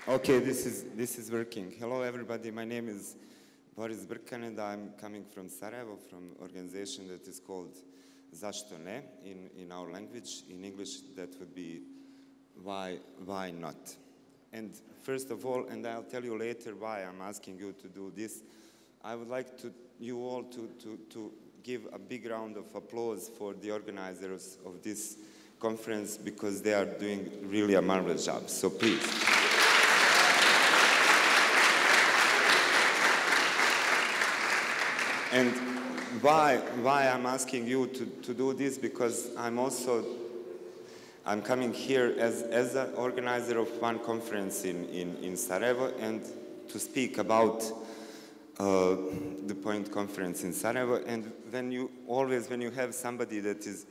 Okay, this is working. Hello, everybody. My name is Boris Brkan, and I'm coming from Sarajevo, from an organization that is called Zašto ne in our language. In English, that would be why not. And first of all, and I'll tell you later why I'm asking you to do this, I would like you all to give a big round of applause for the organizers of this conference, because they are doing really a marvelous job. So please. And why I'm asking you to do this, because I'm coming here as an organizer of one conference in Sarajevo, and to speak about the Point Conference in Sarajevo. And when you have somebody that is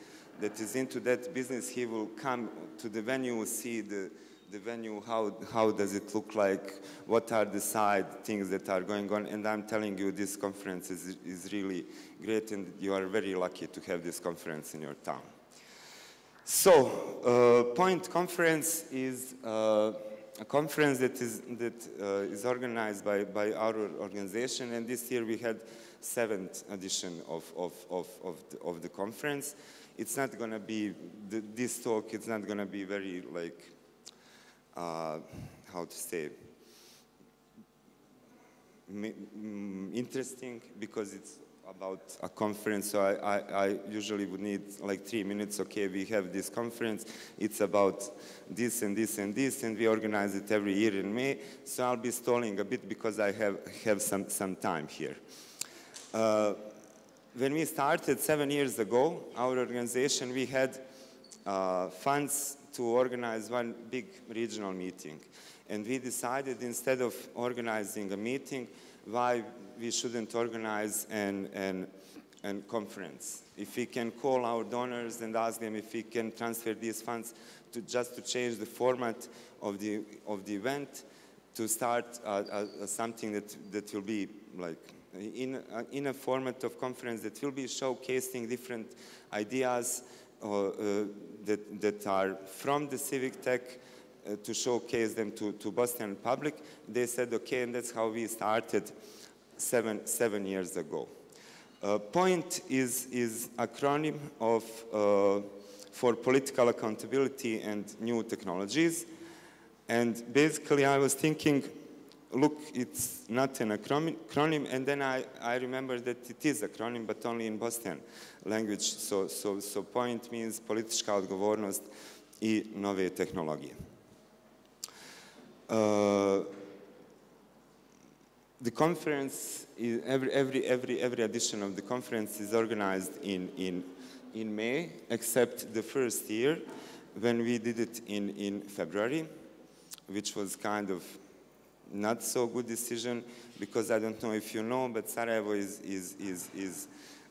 into that business, he will come to the venue, see the venue, how does it look like, what are the side things that are going on. And I'm telling you, this conference is really great, and you are very lucky to have this conference in your town. So, Point Conference is a conference that is organized by our organization, and this year we had 7th edition of the conference. It's not going to be, this talk, it's not going to be very, like, how to say, interesting, because it's about a conference. So I usually would need like 3 minutes. Okay, we have this conference. It's about this and this and this, and we organize it every year in May. So I'll be stalling a bit because I have some time here. When we started 7 years ago, our organization, we had funds to organize one big regional meeting. And we decided, instead of organizing a meeting, why we shouldn't organize an conference. If we can call our donors and ask them if we can transfer these funds just to change the format of the event, to start something that will be like in a format of conference that will be showcasing different ideas that are from the civic tech, to showcase them to Boston public. They said, okay, and that's how we started seven years ago. POINT is acronym for Political Accountability and New Technologies. And basically I was thinking, look, it's not an acronym, and then I remember that it is acronym, but only in Boston language. So POINT means Politička odgovornost I nove tehnologije. The conference, every edition of the conference is organized in May, except the first year when we did it in February, which was kind of not so good decision, because I don't know if you know, but Sarajevo is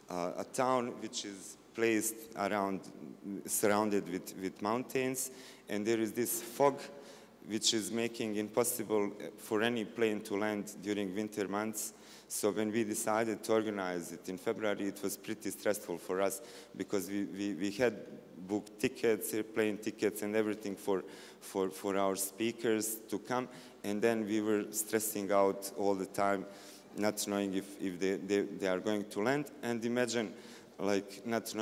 a town which is placed surrounded with mountains, and there is this fog which is making impossible for any plane to land during winter months. So when we decided to organize it in February, it was pretty stressful for us, because we had booked tickets, airplane tickets and everything for our speakers to come, and then we were stressing out all the time, not knowing if they are going to land, and imagine like not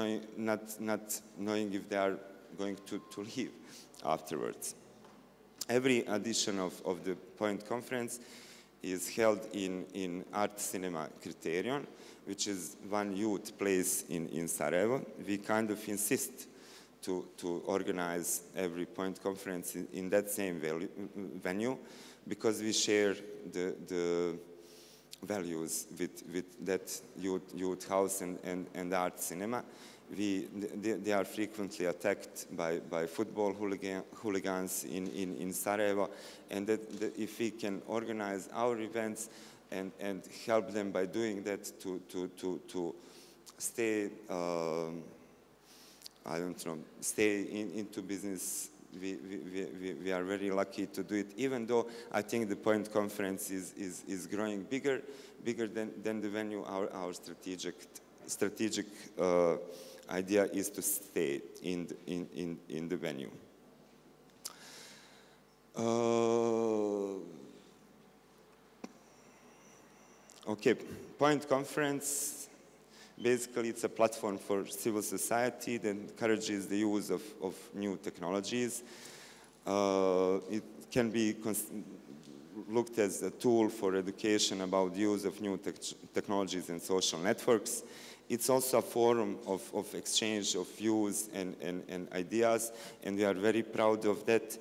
knowing if they are going to leave afterwards. Every edition of the Point Conference is held in Art Cinema Criterion, which is one youth place in Sarajevo. We kind of insist to organize every Point Conference in that same venue, because we share the values with that youth house and art cinema. They are frequently attacked by football hooligans in Sarajevo, and that if we can organize our events and help them by doing that to stay, I don't know, stay into business, we are very lucky to do it, even though I think the Point Conference is growing bigger than the venue. Our strategic idea is to stay in the venue. Okay, Point Conference, basically it's a platform for civil society that encourages the use of new technologies. It can be looked as a tool for education about the use of new technologies and social networks. It's also a forum of exchange of views and ideas, and we are very proud of that,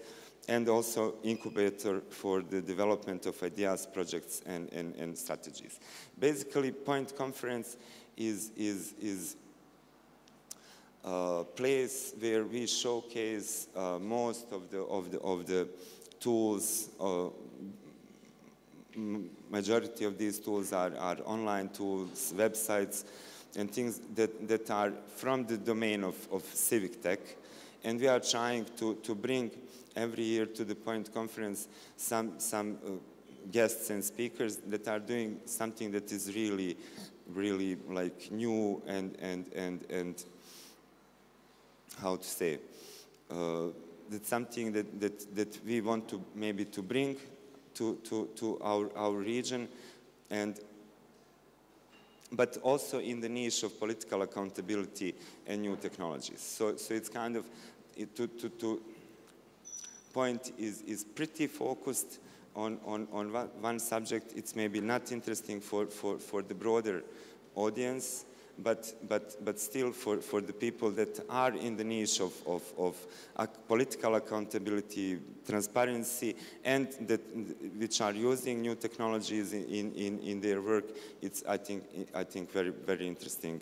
and also incubator for the development of ideas, projects, and strategies. Basically, Point Conference is a place where we showcase most of the tools. Majority of these tools are online tools, websites, and things that are from the domain of civic tech. And we are trying to bring every year to the Point Conference some guests and speakers that are doing something that is really like new and how to say, that's something that we want to maybe to bring to our region, but also in the niche of political accountability and new technologies. So it's kind of, Point is pretty focused on one subject. It's maybe not interesting for the broader audience, but still for the people that are in the niche of political accountability, transparency, and which are using new technologies in their work. It's I think very interesting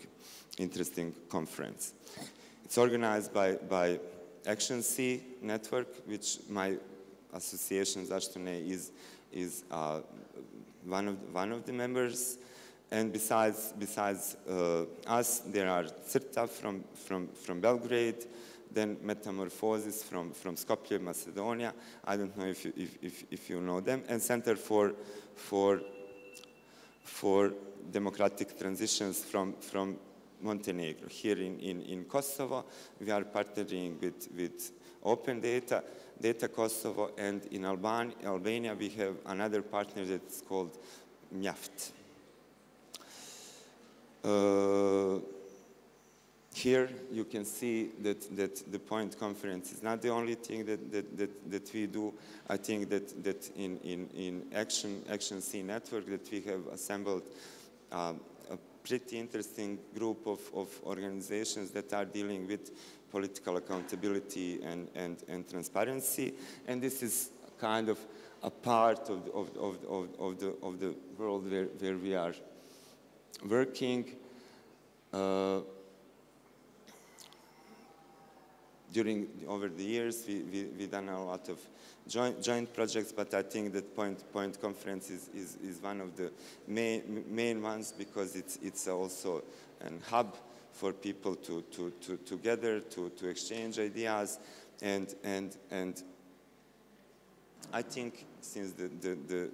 conference. It's organized by Action C network, which my association Zaštone is one of the members. And besides us, there are CRTA from Belgrade, then Metamorphosis from Skopje, Macedonia. I don't know if you know them, and Center for Democratic Transitions from Montenegro. Here in Kosovo, we are partnering with Open Data Kosovo, and in Albania we have another partner that's called Mjaft. Here you can see that the Point Conference is not the only thing that we do. I think that in Action C network that we have assembled a pretty interesting group of organizations that are dealing with political accountability and transparency, and this is kind of a part of the world where we are working. Over the years, we've done a lot of joint projects, but I think that Point Conference is one of the main ones, because it's also a hub for people to gather, to exchange ideas, and I think since the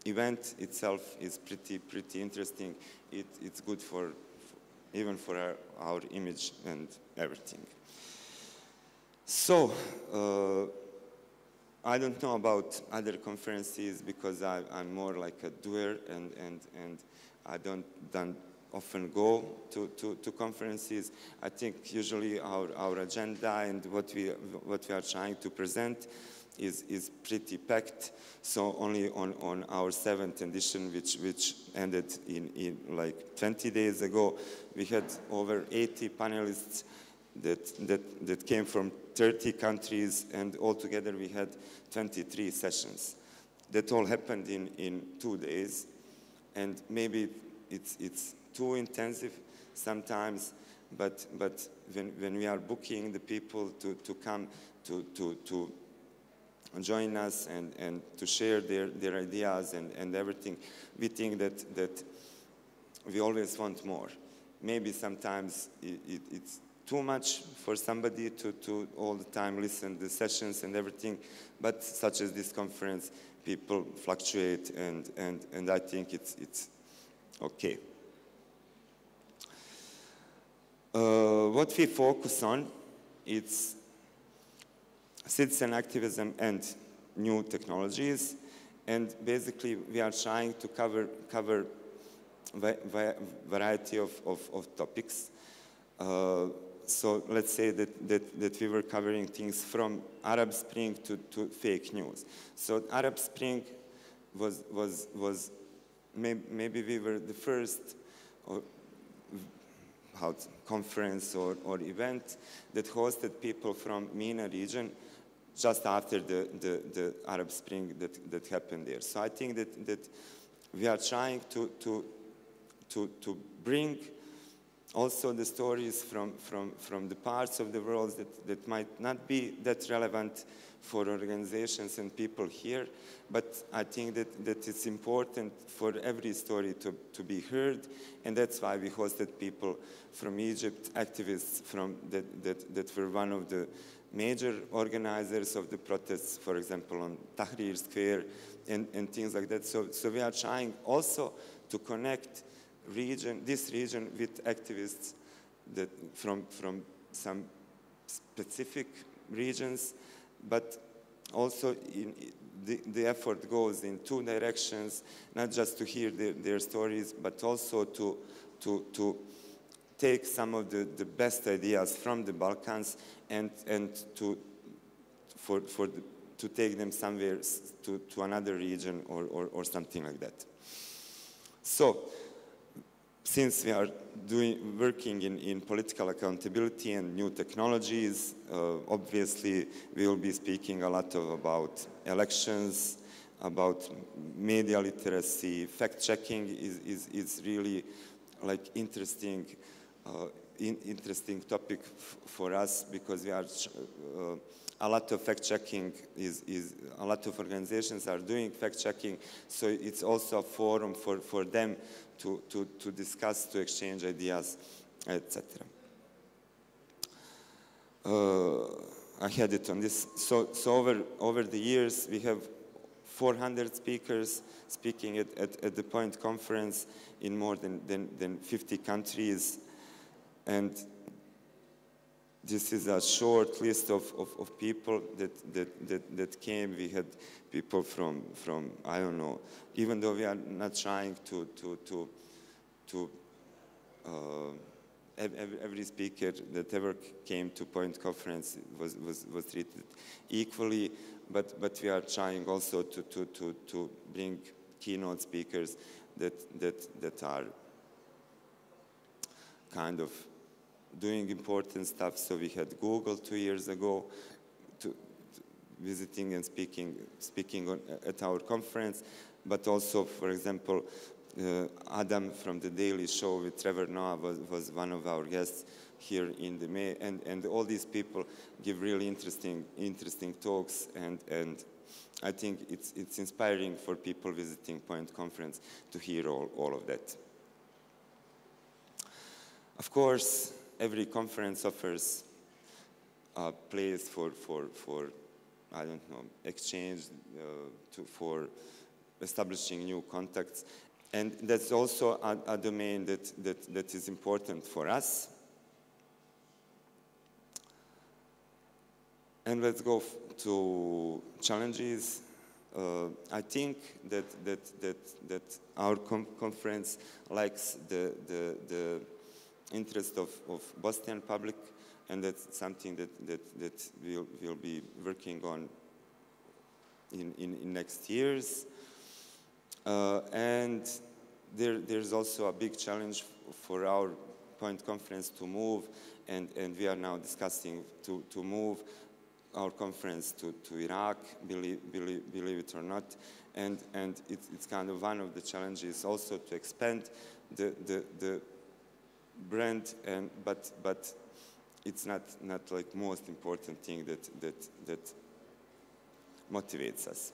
event itself is pretty interesting, it's good even for our image and everything. So, I don't know about other conferences, because I'm more like a doer, and I don't often go to conferences. I think usually our agenda and what we are trying to present is pretty packed. So only on our 7th edition, which ended in like 20 days ago, we had over 80 panelists that came from 30 countries, and altogether we had 23 sessions. That all happened in 2 days, and maybe it's too intensive sometimes, but when we are booking the people to come to join us and to share their ideas and everything, we think that we always want more. Maybe sometimes it's too much for somebody to all the time listen to the sessions and everything, but such as this conference, people fluctuate, and I think it's okay. What we focus on, it's citizen activism and new technologies, And basically, we are trying to cover variety of topics. So let's say that we were covering things from Arab Spring to fake news. So Arab Spring was maybe we were the first conference or event that hosted people from MENA region just after the Arab Spring that happened there. So I think that we are trying to bring also the stories from the parts of the world that might not be that relevant for organizations and people here, but I think that it's important for every story to be heard, and that's why we hosted people from Egypt, activists that were one of the major organizers of the protests, for example, on Tahrir Square and things like that. So we are trying also to connect this region with activists that from some specific regions, but also the effort goes in two directions, not just to hear their stories, but also to take some of the best ideas from the Balkans and to take them somewhere to another region or something like that. So, since we are working in political accountability and new technologies, obviously we will be speaking a lot about elections, about media literacy. Fact-checking is really like interesting topic for us, because we are a lot of fact-checking a lot of organizations are doing fact-checking, so it's also a forum for them to discuss, to exchange ideas, etc. I had it on this. So over the years, we have 400 speakers speaking at the Point Conference in more than 50 countries. And this is a short list of people that came. We had people from I don't know, even though we are not trying to every speaker that ever came to Point Conference was treated equally, but we are trying also to bring keynote speakers that are kind of doing important stuff. So we had Google 2 years ago visiting and speaking at our conference, but also, for example, Adam from the Daily Show with Trevor Noah was one of our guests here in the May, and all these people give really interesting talks, and I think it's inspiring for people visiting Point Conference to hear all of that. Of course, every conference offers a place for I don't know, exchange, for establishing new contacts. And that's also a domain that is important for us. And let's go to challenges. I think that our conference likes the interest of Bosnian public, and that's something that we'll be working on in next years. And there's also a big challenge for our Point Conference to move, and we are now discussing to move our conference to Iraq, believe it or not, and it's kind of one of the challenges also to expand the brand, but it's not like most important thing that motivates us.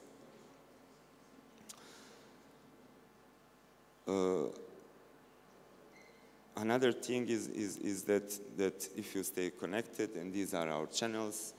Another thing is that if you stay connected, and these are our channels,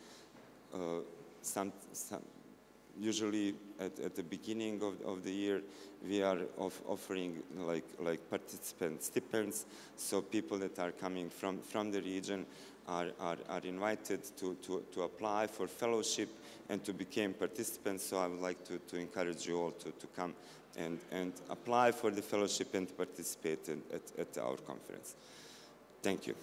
usually at the beginning of the year, we are offering like participant stipends, so people that are coming from the region are invited to apply for fellowship and to become participants. So I would like to encourage you all to come and apply for the fellowship and participate at our conference. Thank you.